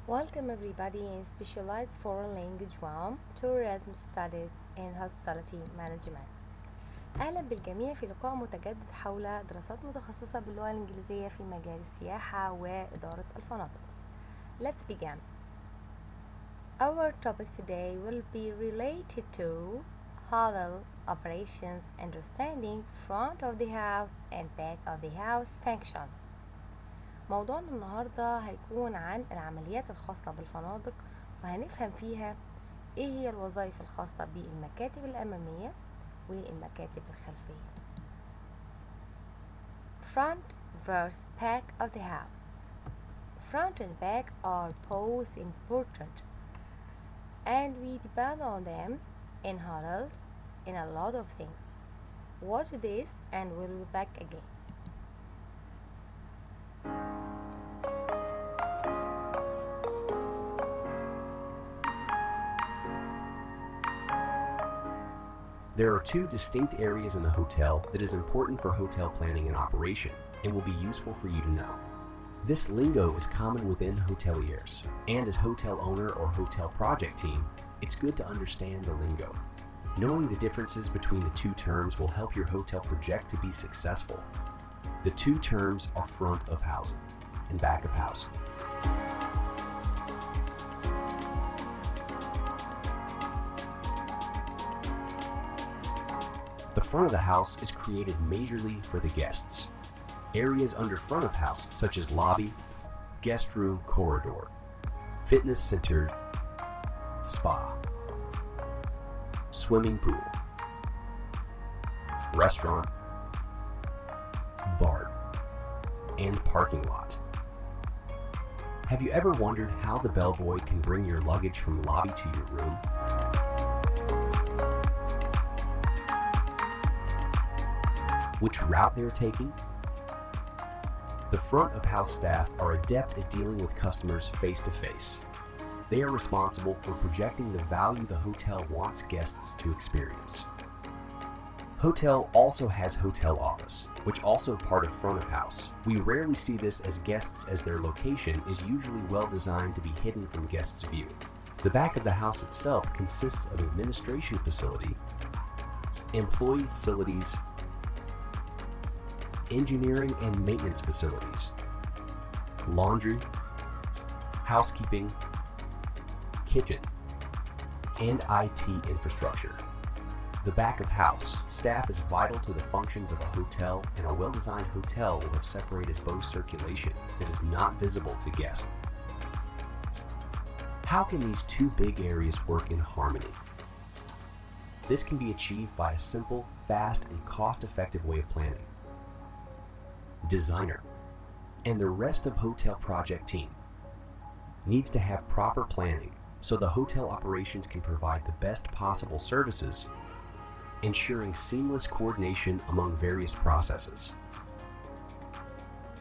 Welcome everybody in Specialized Foreign Language 1 Tourism Studies in Hospitality Management. أهلا بالجميع في لقاء متجدد حول دراسات متخصصة باللغة الإنجليزية في مجال السياحة وإدارة الفنادق. Let's begin. Our topic today will be related to hotel operations, understanding front of the house and back of the house functions. موضوعنا النهاردة هيكون عن العمليات الخاصة بالفنادق، وهنفهم فيها ايه هي الوظائف الخاصة بالمكاتب الأمامية والمكاتب الخلفية. Front versus back of the house. Front and back are both important, and we depend on them in hotels in a lot of things. Watch this and we'll be back again. There are two distinct areas in the hotel that is important for hotel planning and operation and will be useful for you to know. This lingo is common within hoteliers, and as hotel owner or hotel project team, it's good to understand the lingo. Knowing the differences between the two terms will help your hotel project to be successful. The two terms are front of house and back of house. The front of the house is created majorly for the guests. Areas under front of house such as lobby, guest room corridor, fitness center, spa, swimming pool, restaurant, bar, and parking lot. Have you ever wondered how the bellboy can bring your luggage from lobby to your room? Which route they're taking? The front of house staff are adept at dealing with customers face to face. They are responsible for projecting the value the hotel wants guests to experience. Hotel also has hotel office, which also part of front of house. We rarely see this as guests as their location is usually well designed to be hidden from guests' view. The back of the house itself consists of administration facility, employee facilities, engineering and maintenance facilities, laundry, housekeeping, kitchen, and IT infrastructure. The back of house staff is vital to the functions of a hotel, and a well-designed hotel will have separated both circulation that is not visible to guests. How can these two big areas work in harmony? This can be achieved by a simple, fast, and cost-effective way of planning. Designer and the rest of hotel project team needs to have proper planning so the hotel operations can provide the best possible services, ensuring seamless coordination among various processes.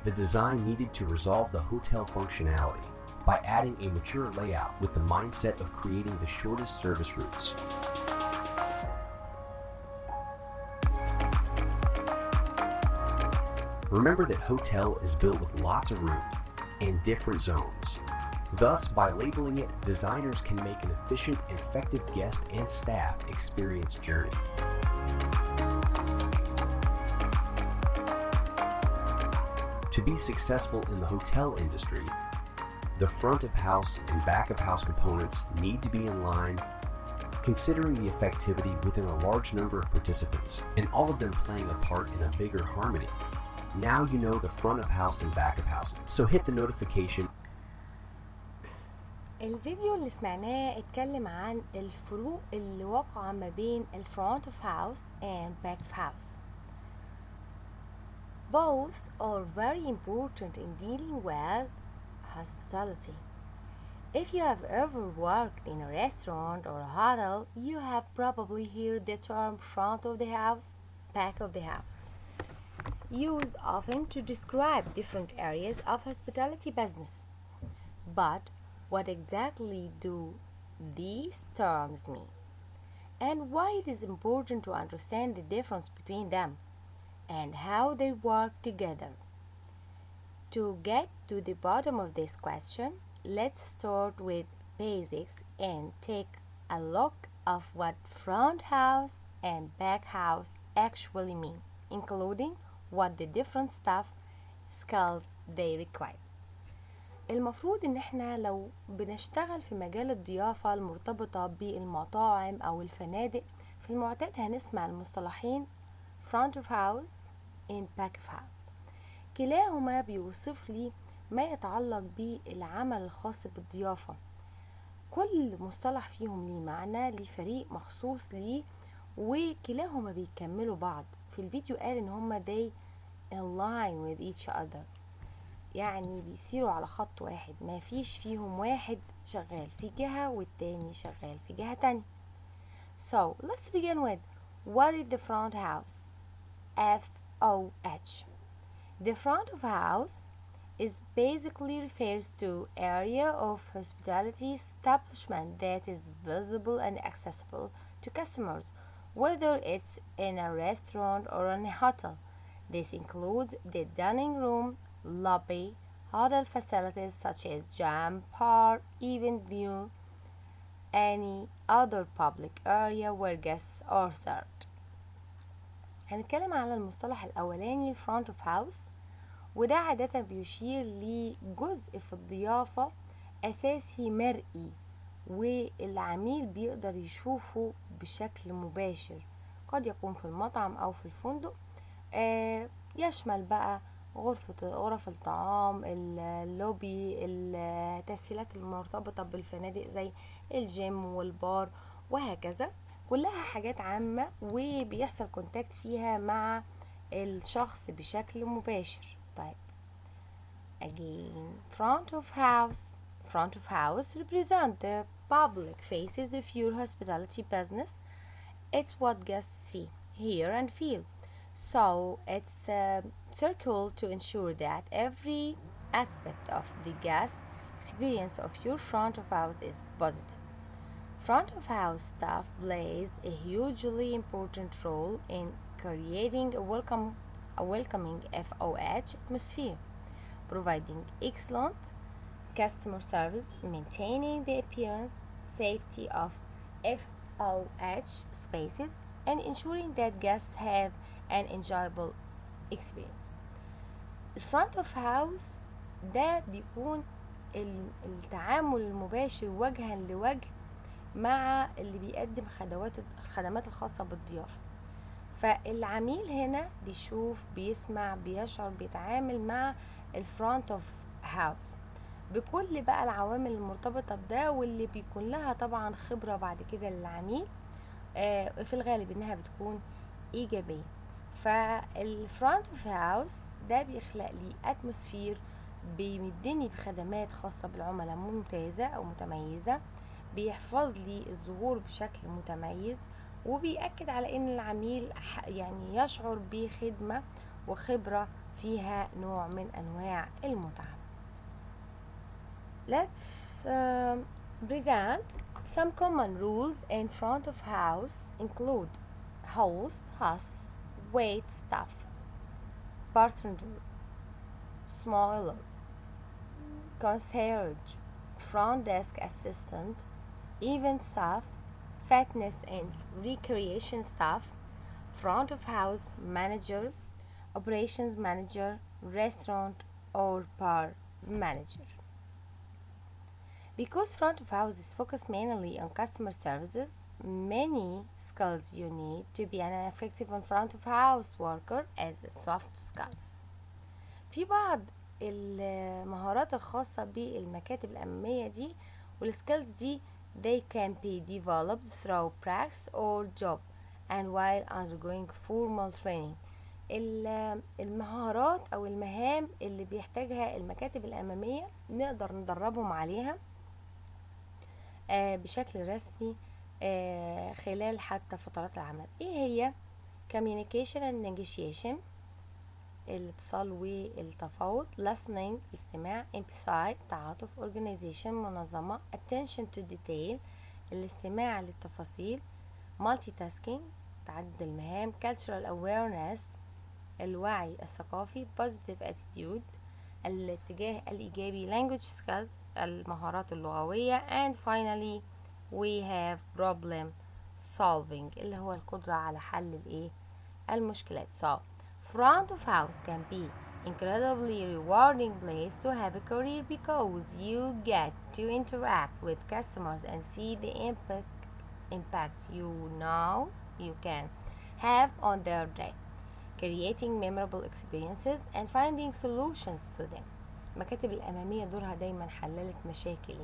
The design needed to resolve the hotel functionality by adding a mature layout with the mindset of creating the shortest service routes. Remember that hotel is built with lots of room and different zones. Thus, by labeling it, designers can make an efficient and effective guest and staff experience journey. To be successful in the hotel industry, the front of house and back of house components need to be in line, considering the effectivity within a large number of participants, and all of them playing a part in a bigger harmony. Now you know the front of house and back of house, so hit the notification. الفيديو اللي سمعناه اتكلم عن الفروق اللي واقعة ما بين front of house and back of house. Both are very important in dealing with hospitality. If you have ever worked in a restaurant or a hotel, you have probably heard the term front of the house, back of the house, used often to describe different areas of hospitality businesses. But what exactly do these terms mean? And why it is important to understand the difference between them and how they work together? To get to the bottom of this question, let's start with basics and take a look of what front house and back house actually mean, including what the different staff skills they require. المفروض ان احنا لو بنشتغل في مجال الضيافة المرتبطة بالمطاعم او الفنادق، في المعتاد هنسمع المصطلحين front of house and back of house. كلاهما بيوصف لي ما يتعلق بالعمل الخاص بالضيافة. كل مصطلح فيهم ليه معنى، ليه فريق مخصوص ليه، وكلاهما بيكملوا بعض. في الفيديو قال ان هما they align with each other، يعني بيسيروا على خط واحد، ما فيش فيهم واحد شغال في جهة والتاني شغال في جهة تانية. So let's begin with what is the front house? FOH. The front of house is basically refers to area of hospitality establishment that is visible and accessible to customers, whether it's in a restaurant or in a hotel. This includes the dining room, lobby, hotel facilities such as gym, bar, event view, any other public area where guests are served. هنتكلم على المصطلح الأولاني front of house، وده عادة بيشير لجزء في الضيافة أساسي مرئي والعميل بيقدر يشوفه بشكل مباشر، قد يكون في المطعم أو في الفندق. يشمل بقى غرف الطعام، اللوبي، التسهيلات المرتبطة بالفنادق زي الجيم والبار وهكذا، كلها حاجات عامة وبيحصل كونتاكت فيها مع الشخص بشكل مباشر. طيب again front of house. Front of house represent the public faces of your hospitality business. It's what guests see, hear and feel. So it's circle to ensure that every aspect of the guest experience of your front of house is positive. Front of house staff plays a hugely important role in creating a welcoming FOH atmosphere, providing excellent customer service, maintaining the appearance, safety of FOH spaces, and ensuring that guests have an enjoyable experience. الفرونت اوف هاوس ده بيكون التعامل المباشر وجها لوجه مع اللي بيقدم الخدمات الخاصة بالضيافة. فالعميل هنا بيشوف، بيسمع، بيشعر، بيتعامل مع الفرونت اوف هاوس بكل بقى العوامل المرتبطة بده، واللي بيكون لها طبعا خبرة بعد كده للعميل في الغالب انها بتكون ايجابية. فالفرونت اوف هاوس ده بيخلق لي اتموسفير، بيمدني بخدمات خاصة بالعملاء ممتازة او متميزة، بيحفظ لي الظهور بشكل متميز، وبيأكد على ان العميل يعني يشعر بخدمة وخبرة فيها نوع من انواع المتعة. Let's present some common rules in front of house include host, wait staff, bartender, smaller, concierge, front desk assistant, event staff, fitness and recreation staff, front of house manager, operations manager, restaurant or bar manager. Because front of house is focused mainly on customer services, many skills you need to be an effective front of house worker as a soft skill. في بعض المهارات الخاصة بالمكاتب الأمامية دي والskills دي they can be developed through practice or job and while undergoing formal training. المهارات أو المهام اللي بيحتاجها المكاتب الأمامية نقدر ندربهم عليها بشكل رسمي خلال حتى فترات العمل. ايه هي؟ communication and negotiation، الاتصال والتفاوض، listening الاستماع، empathy تعاطف، organization منظمة، attention to detail الاستماع للتفاصيل، multitasking تعدد المهام، cultural awareness الوعي الثقافي، positive attitude الاتجاه الإيجابي، language skills المهارات اللغوية. and finally we have problem solving اللي هو القدرة على حل الايه المشكلات. so front of house can be incredibly rewarding place to have a career because you get to interact with customers and see the impact you can have on their day, creating memorable experiences and finding solutions to them. المكاتب الأمامية دورها دايما حللت مشاكل.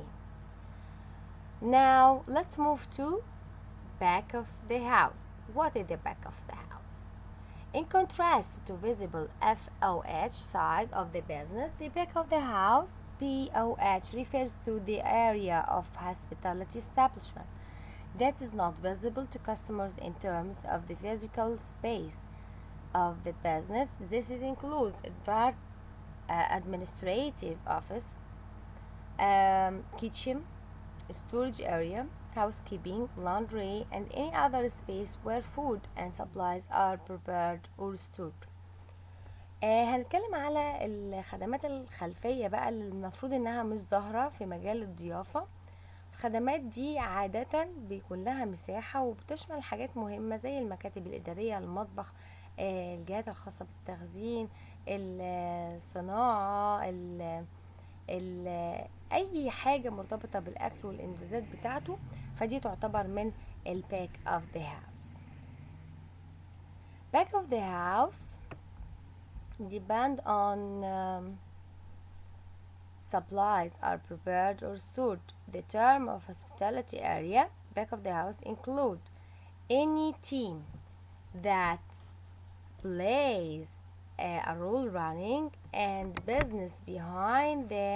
Now let's move to back of the house. What is the back of the house? In contrast to visible FOH side of the business, the back of the house BOH refers to the area of hospitality establishment that is not visible to customers in terms of the physical space of the business. This includes administrative office, kitchen, storage area, housekeeping, laundry, and any other space where food and supplies are prepared or stored. هنتكلم على الخدمات الخلفية بقى اللي المفروض انها مش ظاهرة في مجال الضيافة. الخدمات دي عادة بيكون لها مساحة وبتشمل حاجات مهمة زي المكاتب الإدارية، المطبخ، الجهات الخاصة بالتخزين، الصناعة، أي حاجة مرتبطة بالأكل والإمدادات بتاعته، فدي تعتبر من back of the house. back of the house depend on supplies are prepared or stored. The term of hospitality area back of the house include any team that plays a role running and business behind the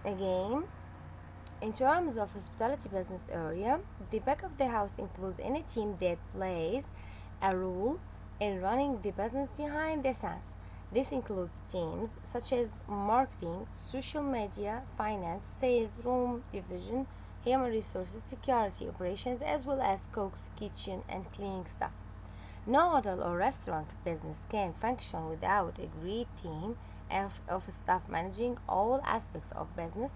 again, in terms of hospitality business area, the back of the house includes any team that plays a role in running the business behind the scenes. This includes teams such as marketing, social media, finance, sales, room division, human resources, security, operations, as well as cooks, kitchen, and cleaning staff. No hotel or restaurant business can function without a great team of staff managing all aspects of business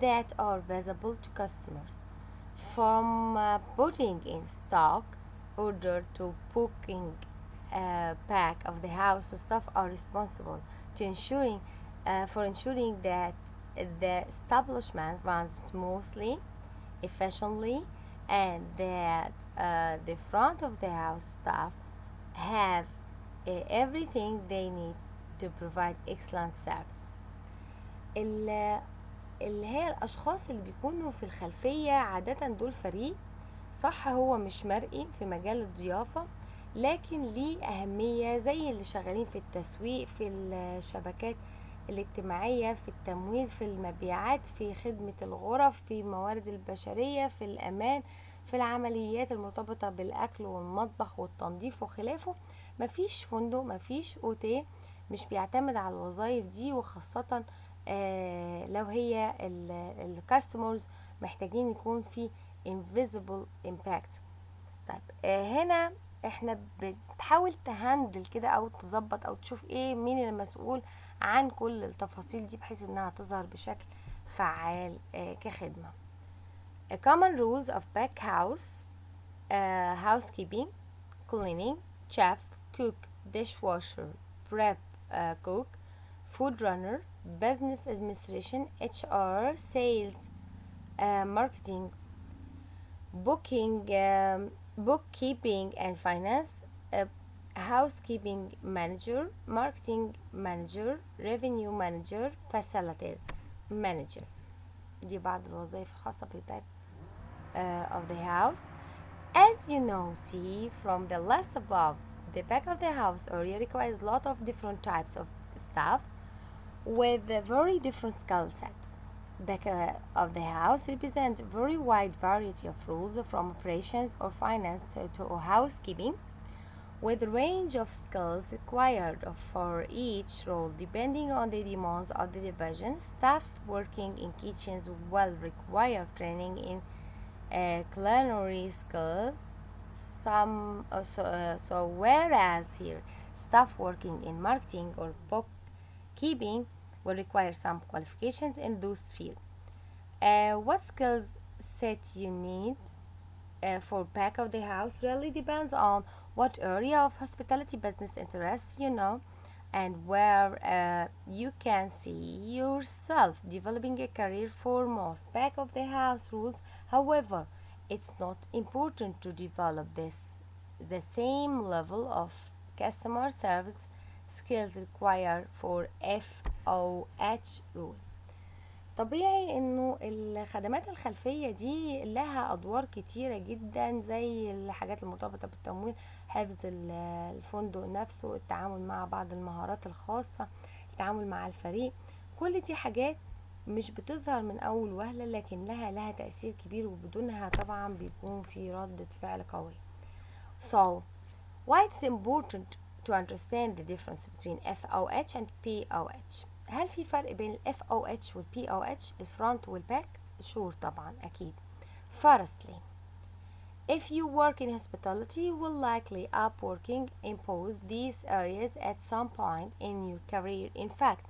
that are visible to customers, from putting in stock order to booking pack of the house. So staff are responsible to ensuring that the establishment runs smoothly, efficiently, and that the front of the house staff have everything they need to provide excellent service. اللي هي الأشخاص اللي بيكونوا في الخلفية عادة دول فريق، صح هو مش مرئي في مجال الضيافة، لكن ليه أهمية زي اللي شغالين في التسويق، في الشبكات الاجتماعية، في التمويل، في المبيعات، في خدمة الغرف، في موارد البشرية، في الأمان، في العمليات المرتبطة بالأكل والمطبخ والتنظيف وخلافه. مفيش فندق، مفيش أوتيل مش بيعتمد على الوظائف دي، وخاصة لو هي الكاستمرز محتاجين يكون في invisible impact. طيب هنا احنا بتحاول تهندل كده او تظبط او تشوف ايه مين المسؤول عن كل التفاصيل دي بحيث انها تظهر بشكل فعال كخدمة. common rules of back house: housekeeping, cleaning, chef, cook, dishwasher, prep cook, food runner, business administration, HR, sales, marketing, bookkeeping and finance, housekeeping manager, marketing manager, revenue manager, facilities manager. دي بعض الوظائف الخاصة بالباك of the house. As you see from the list above, the back of the house area requires a lot of different types of staff with a very different skill set. Back of the house represent a very wide variety of roles, from operations or finance to housekeeping, with a range of skills required for each role depending on the demands of the division. Staff working in kitchens will require training in culinary skills. So whereas here staff working in marketing or bookkeeping will require some qualifications in those fields. What skills set you need for back of the house really depends on what area of hospitality business interests and where you can see yourself developing a career. For most back of the house rules, however, it's not important to develop the same level of customer service skills required for FOH rule. طبيعي انه الخدمات الخلفية دي لها ادوار كتيرة جدا، زي الحاجات المرتبطة بالتمويل، حفظ الفندق نفسه، التعامل مع بعض المهارات الخاصة، التعامل مع الفريق. كل دي حاجات مش بتظهر من اول وهلة، لكن لها تأثير كبير، وبدونها طبعا بيكون في ردة فعل قوية. So why it's important to understand the difference between FOH and POH. هل في فرق بين ال FOH وال POH، الفرونت والباك؟ sure طبعا أكيد. Firstly, if you work in hospitality, you will likely up working in both these areas at some point in your career. In fact,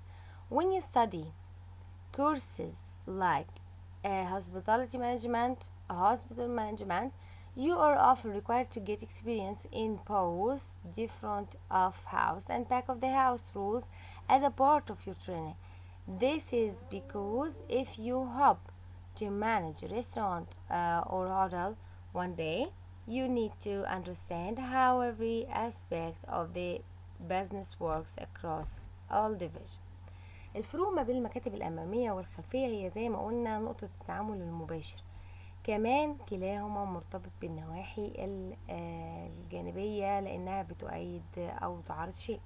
when you study courses like hospitality management, hospital management, you are often required to get experience in both different of house and back of the house rules as a part of your training. This is because if you hope to manage a restaurant or hotel one day, you need to understand how every aspect of the business works across all divisions. الفروق ما بين المكاتب الأمامية والخلفية هي زي ما قلنا نقطة التعامل المباشر، كمان كلاهما مرتبط بالنواحي الجانبية لأنها بتؤيد أو تعارض شيء.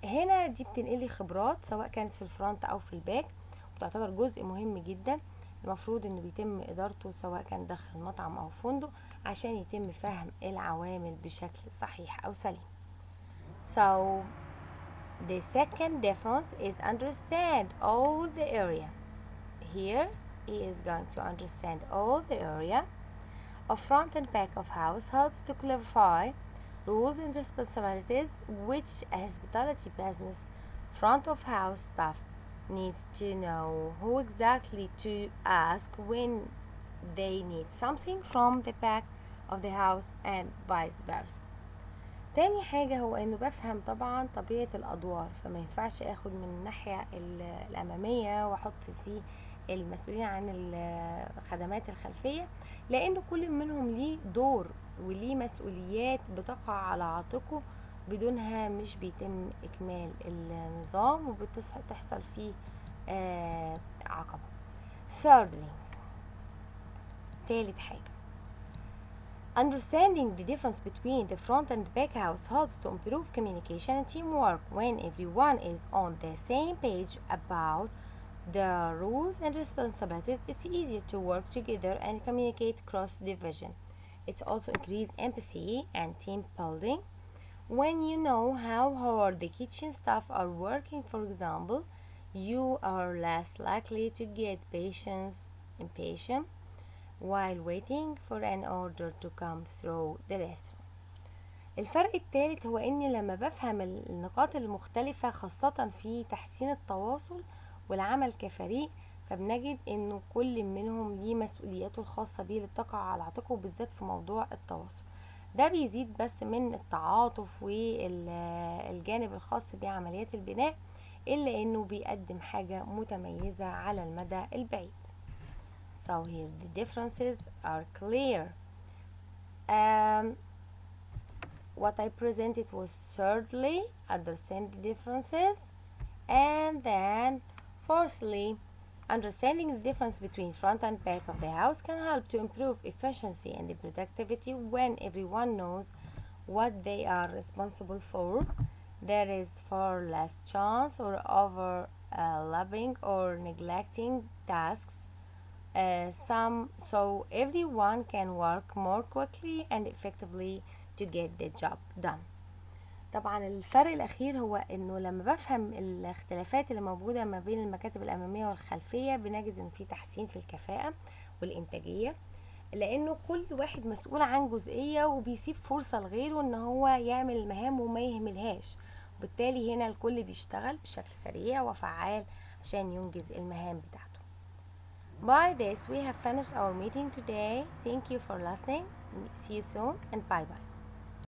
هنا دي بتنقلي خبرات سواء كانت في الفرونت أو في الباك، وتعتبر جزء مهم جدا المفروض انه بيتم ادارته سواء كان داخل مطعم او فندق عشان يتم فهم العوامل بشكل صحيح او سليم. So the second difference is understand all the area. Here he is going to understand all the area of front and back of house, helps to clarify rules and responsibilities which a hospitality business front of house staff needs to know, who exactly to ask when they need something from the back of the house and vice versa. تاني حاجة هو انه بفهم طبعا طبيعة الادوار، فما ينفعش اخد من الناحية الامامية واحط فيه المسؤولين عن الخدمات الخلفية، لان كل منهم ليه دور وليه مسؤوليات بتقع على عاتقه، بدونها مش بيتم اكمال النظام وبتحصل فيه عقبة. Thirdly، تالت حاجة، understanding the difference between the front and back house helps to improve communication and teamwork. When everyone is on the same page about the rules and responsibilities, it's easier to work together and communicate cross division. It's also increased empathy and team building. When you know how hard the kitchen staff are working, for example, you are less likely to get impatient while waiting for an order to come through the restaurant. الفرق الثالث هو اني لما بفهم النقاط المختلفة خاصة في تحسين التواصل والعمل كفريق، فبنجد انه كل منهم ليه مسؤولياته الخاصة بيه اللي بتقع على عاتقه، بالذات في موضوع التواصل. ده بيزيد بس من التعاطف والجانب الخاص بعمليات البناء، إلا إنه بيقدم حاجة متميزة على المدى البعيد. So here the differences are clear. What I presented was thirdly, understand the differences, and then fourthly, understanding the difference between front and back of the house can help to improve efficiency and productivity. When everyone knows what they are responsible for, there is far less chance or overlapping or neglecting tasks. So everyone can work more quickly and effectively to get the job done. طبعا الفرق الأخير هو إنه لما بفهم الاختلافات اللي موجودة ما بين المكاتب الأمامية والخلفية بنجد إن في تحسين في الكفاءة والإنتاجية، لأنه كل واحد مسؤول عن جزئية وبيسيب فرصة لغيره إن هو يعمل المهام وما يهملهاش، وبالتالي هنا الكل بيشتغل بشكل سريع وفعال عشان ينجز المهام بتاعته. By this we have finished our meeting today. Thank you for listening. See you soon and bye bye.